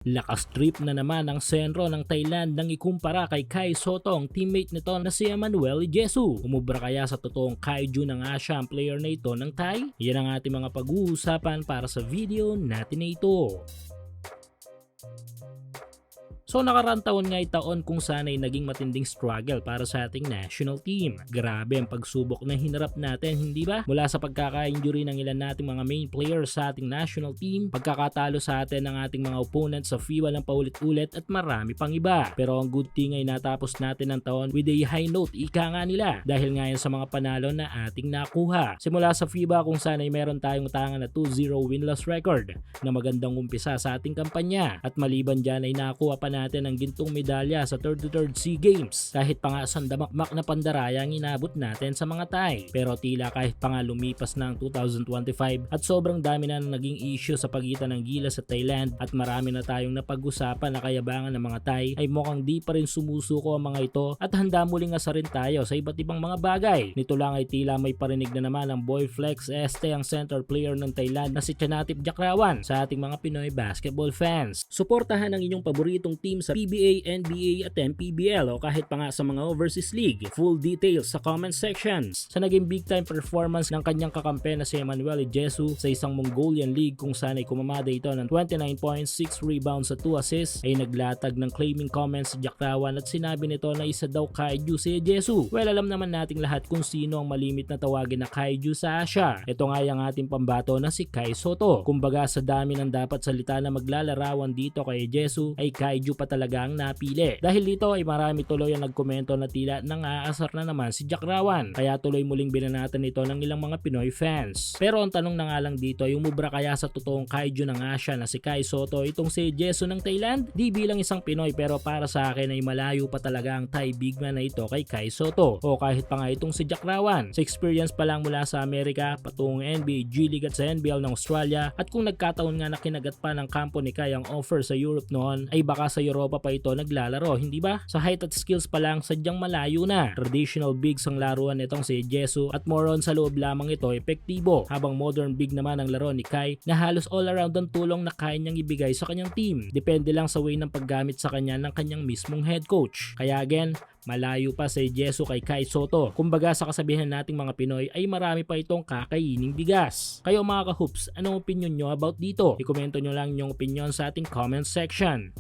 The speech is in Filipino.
Lakas trip na naman ang sentro ng Thailand nang ikumpara kay Kai Sotto ang teammate nito na si Emmanuel Jesu. Umubra kaya sa totoong kaiju ng Asia ang player na ito ng Thai? Yan ang ating mga pag-uusapan para sa video natin na ito. So nakaraang taon nga taon kung saan ay naging matinding struggle para sa ating national team. Grabe ang pagsubok na hinarap natin, hindi ba? Mula sa pagkaka-injury ng ilan nating mga main players sa ating national team, pagkakatalo sa atin ng ating mga opponents sa FIBA ng paulit-ulit at marami pang iba. Pero ang good thing ay natapos natin ang taon with a high note, ika nga nila, dahil nga yan sa mga panalo na ating nakuha. Simula sa FIBA kung saan ay meron tayong tangan na 2-0 win-loss record na magandang umpisa sa ating kampanya, at maliban dyan ay nakuha pa natin ang gintong medalya sa 33rd SEA Games, kahit pa nga sandamakmak na pandaraya ang inabot natin sa mga Thai. Pero tila kahit pa nga lumipas na ang 2025 at sobrang dami na naging issue sa pagitan ng Gilas sa Thailand at marami na tayong napag-usapan na kayabangan ng mga Thai, ay mukhang di pa rin sumusuko ang mga ito at handa muling asarin tayo sa iba't ibang mga bagay. Nito lang ay tila may parinig na naman ang Boy Flex Este, ang center player ng Thailand na si Chanatip Jakrawan, sa ating mga Pinoy basketball fans. Suportahan ang inyong paboritong team sa PBA, NBA at MPBL o kahit pa nga sa mga overseas league. Full details sa comment sections. Sa naging big time performance ng kanyang kakampi na si Emmanuel Jesu sa isang Mongolian league kung saan ay kumamada ito ng 29 points, 6 rebounds at 2 assists, ay naglatag ng claiming comments si Jakrawan at sinabi nito na isa daw kaiju si Jesu. Well, alam naman nating lahat kung sino ang malimit na tawagin na kaiju sa Asia. Ito nga yung ating pambato na si Kai Sotto. Kumbaga sa dami ng dapat salita na maglalarawan dito kay Jesu, ay kaiju pa talaga ang napili. Dahil dito ay marami tuloy ang nagkomento na tila nang-aasar na naman si Jakrawan, kaya tuloy muling binanatan ito ng ilang mga Pinoy fans. Pero ang tanong na nga lang dito ay umubra kaya sa totoong kaiju ng Asia na si Kai Sotto itong si Jesu ng Thailand? Di bilang isang Pinoy, pero para sa akin ay malayo pa talaga ang Thai big man na ito kay Kai Sotto o kahit pa nga itong si Jakrawan. Sa experience pa lang mula sa Amerika patungong NBA, G League at sa NBL ng Australia, at kung nagkataon nga na kinagat pa ng kampo ni Kai ang offer sa Europe noon, ay baka sa Europa pa ito naglalaro, hindi ba? Sa height at skills pa lang sadyang malayo na. Traditional bigs ang laruan nitong si Jesu at more on sa loob lamang ito epektibo, habang modern big naman ang laro ni Kai na halos all around ang tulong na kaya niyang ibigay sa kanyang team. Depende lang sa way ng paggamit sa kanya ng kanyang mismong head coach. Kaya again, malayo pa si Jesu kay Kai Sotto. Kumbaga sa kasabihan nating mga Pinoy ay marami pa itong kakaining bigas. Kayo mga ka-hoops, anong opinion nyo about dito? I-komento nyo lang yung opinion sa ating comment section.